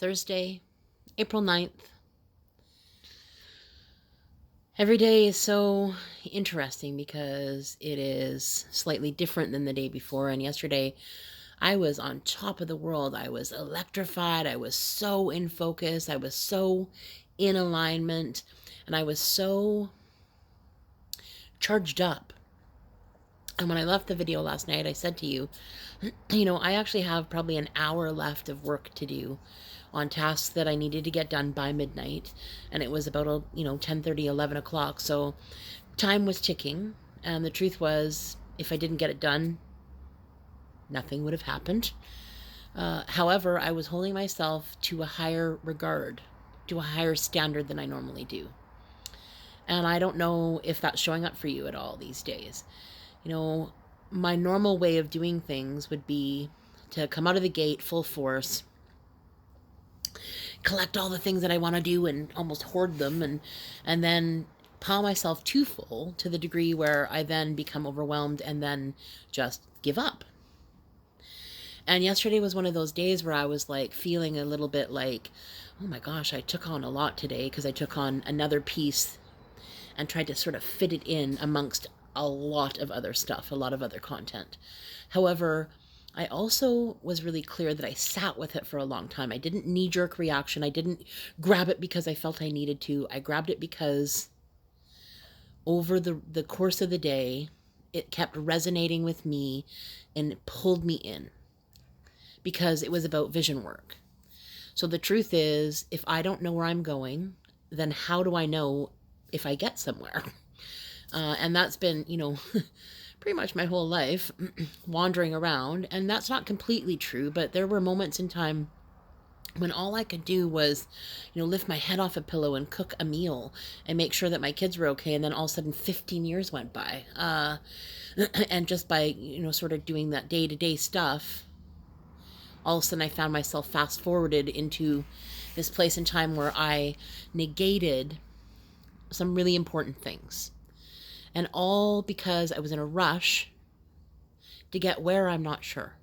Thursday, April 9th. Every day is so interesting because it is slightly different than the day before. And yesterday, I was on top of the world. I was electrified. I was so in focus. I was so in alignment. And I was so charged up. And when I left the video last night, I said to you, I actually have probably an hour left of work to do on tasks that I needed to get done by midnight. And it was about, 10:30, 11 o'clock. So time was ticking. And the truth was, if I didn't get it done, nothing would have happened. However, I was holding myself to a higher regard, to a higher standard than I normally do. And I don't know if that's showing up for you at all these days. My normal way of doing things would be to come out of the gate full force, collect all the things that I want to do and almost hoard them, and then pile myself too full to the degree where I then become overwhelmed and then just give up. And yesterday was one of those days where I was like feeling a little bit like, oh my gosh, I took on a lot today because I took on another piece and tried to sort of fit it in amongst a lot of other stuff, a lot of other content. However, I also was really clear that I sat with it for a long time. I didn't knee-jerk reaction. I didn't grab it because I felt I needed to. I grabbed it because over the course of the day, it kept resonating with me and it pulled me in because it was about vision work. So the truth is, if I don't know where I'm going, then how do I know if I get somewhere? And that's been, pretty much my whole life, wandering around. And that's not completely true, but there were moments in time when all I could do was, lift my head off a pillow and cook a meal and make sure that my kids were okay. And then all of a sudden 15 years went by. And just by, sort of doing that day-to-day stuff, all of a sudden I found myself fast forwarded into this place in time where I negated some really important things. And all because I was in a rush to get where I'm not sure.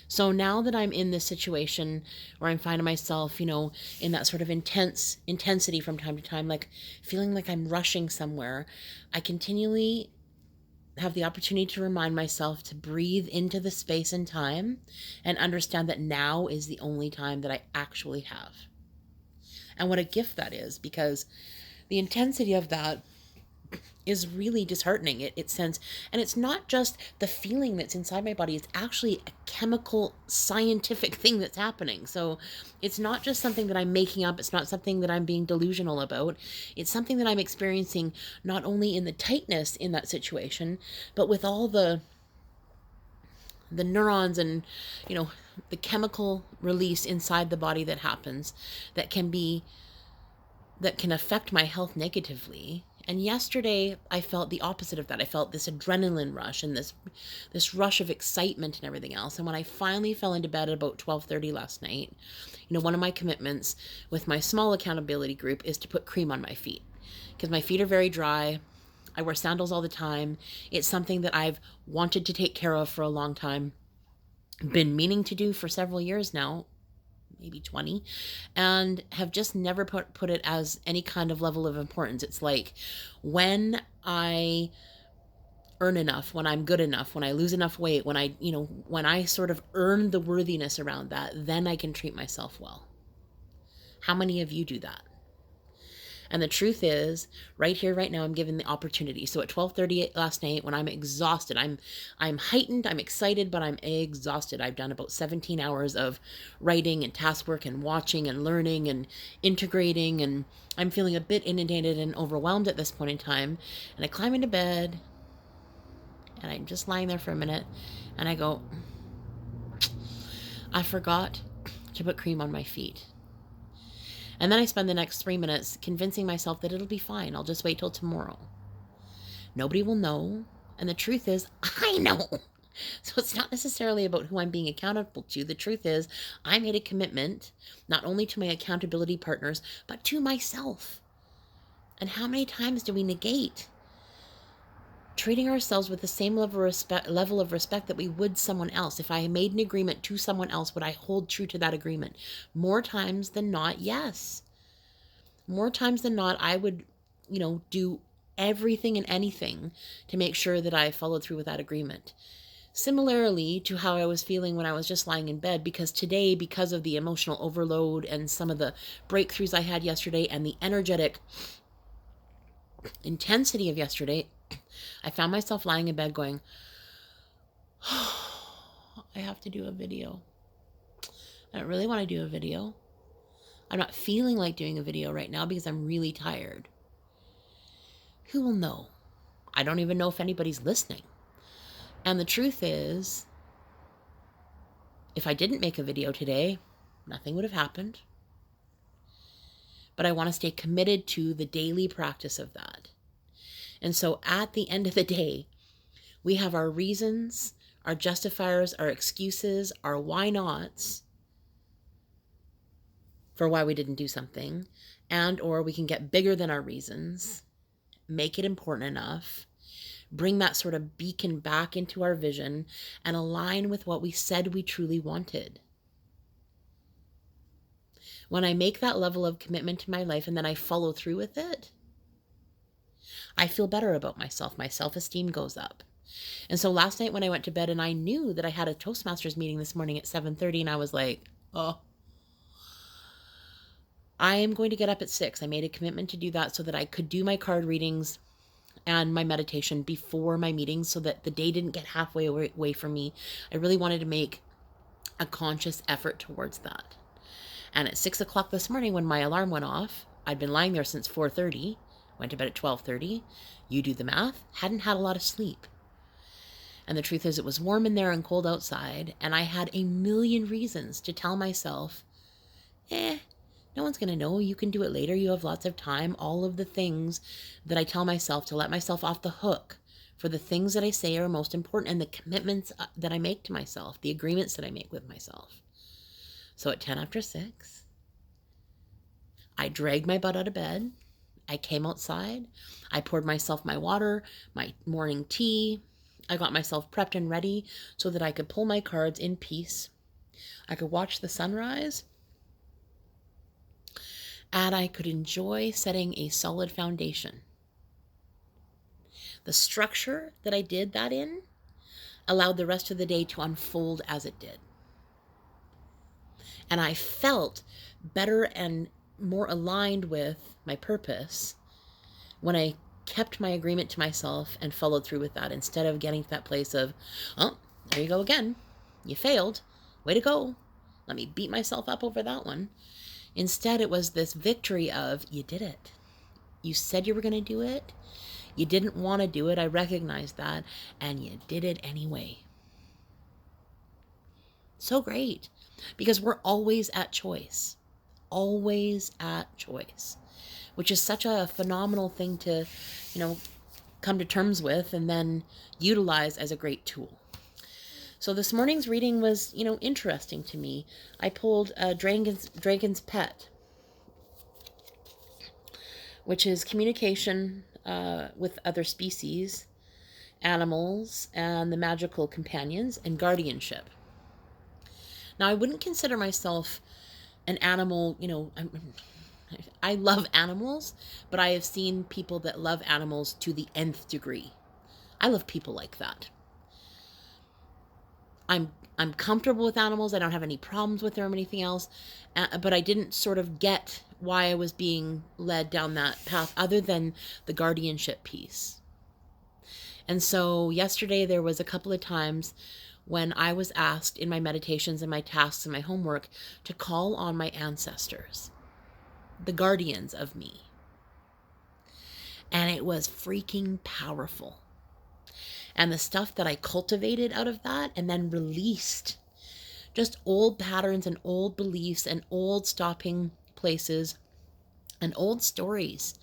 So now that I'm in this situation where I'm finding myself, in that sort of intensity from time to time, like feeling like I'm rushing somewhere, I continually have the opportunity to remind myself to breathe into the space and time and understand that now is the only time that I actually have. And what a gift that is, because the intensity of that is really disheartening. It sends, and it's not just the feeling that's inside my body, it's actually a chemical scientific thing that's happening. So it's not just something that I'm making up, it's not something that I'm being delusional about. It's something that I'm experiencing not only in the tightness in that situation, but with all the neurons and the chemical release inside the body that happens that can affect my health negatively. And yesterday I felt the opposite of that. I felt this adrenaline rush and this rush of excitement and everything else. And when I finally fell into bed at about 12:30 last night, one of my commitments with my small accountability group is to put cream on my feet because my feet are very dry. I wear sandals all the time. It's something that I've wanted to take care of for a long time, been meaning to do for several years now, maybe 20, and have just never put it as any kind of level of importance. It's like when I earn enough, when I'm good enough, when I lose enough weight, when I sort of earn the worthiness around that, then I can treat myself well. How many of you do that? And the truth is, right here, right now, I'm given the opportunity. So at 12:30 last night, when I'm exhausted, I'm heightened, I'm excited, but I'm exhausted. I've done about 17 hours of writing and task work and watching and learning and integrating, and I'm feeling a bit inundated and overwhelmed at this point in time. And I climb into bed, and I'm just lying there for a minute, and I go, I forgot to put cream on my feet. And then I spend the next 3 minutes convincing myself that it'll be fine. I'll just wait till tomorrow. Nobody will know. And the truth is, I know. So it's not necessarily about who I'm being accountable to. The truth is, I made a commitment, not only to my accountability partners, but to myself. And how many times do we negate treating ourselves with the same level of respect that we would someone else. If I made an agreement to someone else, would I hold true to that agreement? More times than not, yes. More times than not, I would, do everything and anything to make sure that I followed through with that agreement. Similarly to how I was feeling when I was just lying in bed, because today, because of the emotional overload and some of the breakthroughs I had yesterday and the energetic intensity of yesterday, I found myself lying in bed going, oh, I have to do a video. I don't really want to do a video. I'm not feeling like doing a video right now because I'm really tired. Who will know? I don't even know if anybody's listening. And the truth is, if I didn't make a video today, nothing would have happened. But I want to stay committed to the daily practice of that. And so at the end of the day, we have our reasons, our justifiers, our excuses, our why nots for why we didn't do something, and or we can get bigger than our reasons, make it important enough, bring that sort of beacon back into our vision and align with what we said we truly wanted. When I make that level of commitment to my life and then I follow through with it, I feel better about myself. My self-esteem goes up. And so last night when I went to bed and I knew that I had a Toastmasters meeting this morning at 7:30, and I was like, oh, I am going to get up at 6. I made a commitment to do that so that I could do my card readings and my meditation before my meetings so that the day didn't get halfway away from me. I really wanted to make a conscious effort towards that. And at 6 o'clock this morning when my alarm went off, I'd been lying there since 4:30, went to bed at 12:30. You do the math, hadn't had a lot of sleep. And the truth is it was warm in there and cold outside, and I had a million reasons to tell myself, no one's going to know. You can do it later. You have lots of time. All of the things that I tell myself to let myself off the hook for the things that I say are most important and the commitments that I make to myself, the agreements that I make with myself. So at 10 after 6, I dragged my butt out of bed. I came outside. I poured myself my water, my morning tea. I got myself prepped and ready so that I could pull my cards in peace. I could watch the sunrise. And I could enjoy setting a solid foundation. The structure that I did that in allowed the rest of the day to unfold as it did. And I felt better and more aligned with my purpose when I kept my agreement to myself and followed through with that, instead of getting to that place of, oh, there you go again. You failed. Way to go. Let me beat myself up over that one. Instead, it was this victory of, you did it. You said you were going to do it. You didn't want to do it. I recognize that. And you did it anyway. So great. Because we're always at choice. Always at choice. Which is such a phenomenal thing to, come to terms with and then utilize as a great tool. So this morning's reading was, interesting to me. I pulled Dragon's Pet, which is communication with other species, animals, and the magical companions, and guardianship. Now, I wouldn't consider myself an animal, I love animals, but I have seen people that love animals to the nth degree. I love people like that. I'm comfortable with animals. I don't have any problems with them or anything else. But I didn't sort of get why I was being led down that path other than the guardianship piece. And so yesterday there was a couple of times when I was asked in my meditations and my tasks and my homework to call on my ancestors, the guardians of me. And it was freaking powerful. And the stuff that I cultivated out of that and then released, just old patterns and old beliefs and old stopping places and old stories.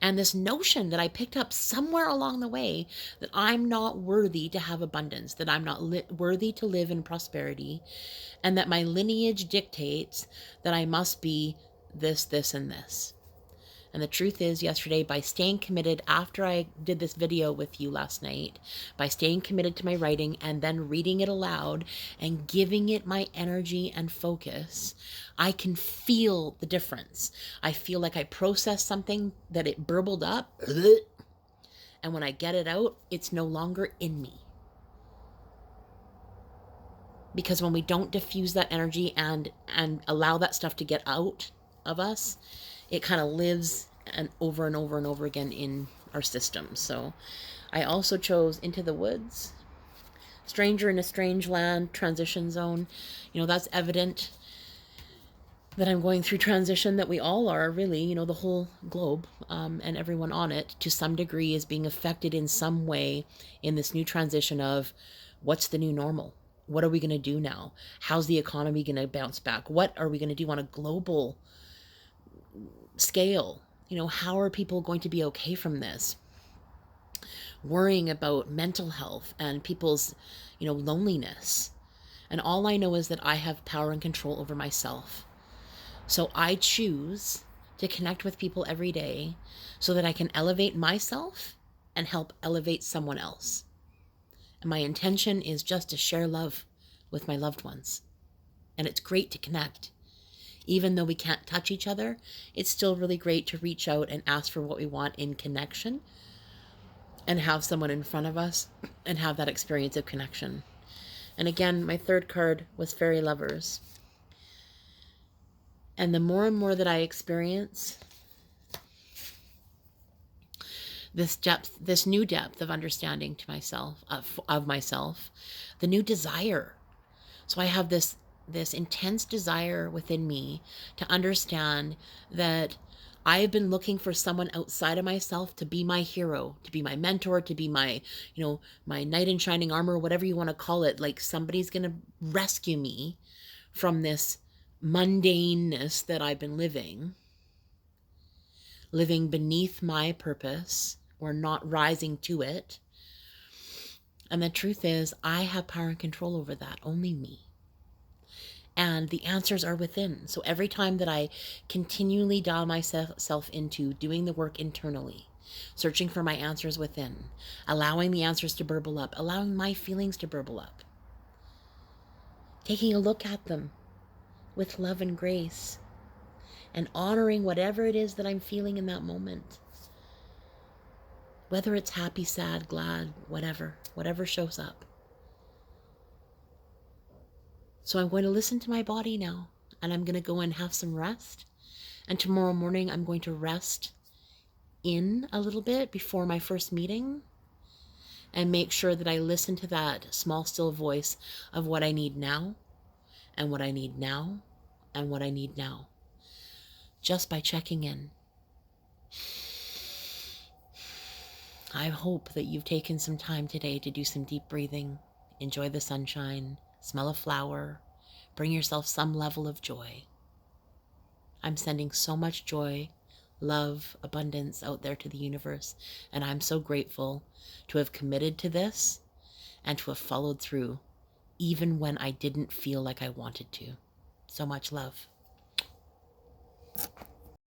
And this notion that I picked up somewhere along the way that I'm not worthy to have abundance, that I'm not worthy to live in prosperity, and that my lineage dictates that I must be this, this, and this. And the truth is, yesterday, by staying committed, after I did this video with you last night, by staying committed to my writing and then reading it aloud and giving it my energy and focus, I can feel the difference. I feel like I processed something, that it burbled up, and when I get it out, it's no longer in me. Because when we don't diffuse that energy and allow that stuff to get out of us, it kind of lives and over and over again in our system. So I also chose Into the Woods, Stranger in a Strange Land, Transition Zone. That's evident that I'm going through transition, that we all are, really, the whole globe, and everyone on it to some degree is being affected in some way in this new transition of what's the new normal. What are we going to do now? How's the economy going to bounce back? What are we going to do on a global scale? How are people going to be okay from this? Worrying about mental health and people's, loneliness. And all I know is that I have power and control over myself. So I choose to connect with people every day so that I can elevate myself and help elevate someone else. And my intention is just to share love with my loved ones. And it's great to connect. Even though we can't touch each other, it's still really great to reach out and ask for what we want in connection and have someone in front of us and have that experience of connection. And again, my third card was Fairy Lovers. And the more and more that I experience this new depth of understanding to myself, of myself, the new desire. So I have this intense desire within me to understand that I have been looking for someone outside of myself to be my hero, to be my mentor, to be my, my knight in shining armor, whatever you want to call it. Like somebody's going to rescue me from this mundaneness that I've been living beneath my purpose or not rising to it. And the truth is, I have power and control over that, only me. And the answers are within. So every time that I continually dial myself into doing the work internally, searching for my answers within, allowing the answers to burble up, allowing my feelings to burble up, taking a look at them with love and grace, and honoring whatever it is that I'm feeling in that moment. Whether it's happy, sad, glad, whatever shows up. So I'm going to listen to my body now, and I'm going to go and have some rest. And tomorrow morning, I'm going to rest in a little bit before my first meeting and make sure that I listen to that small, still voice of what I need now, and what I need now, and what I need now. Just by checking in. I hope that you've taken some time today to do some deep breathing, enjoy the sunshine, smell a flower, bring yourself some level of joy. I'm sending so much joy, love, abundance out there to the universe, and I'm so grateful to have committed to this and to have followed through, even when I didn't feel like I wanted to. So much love.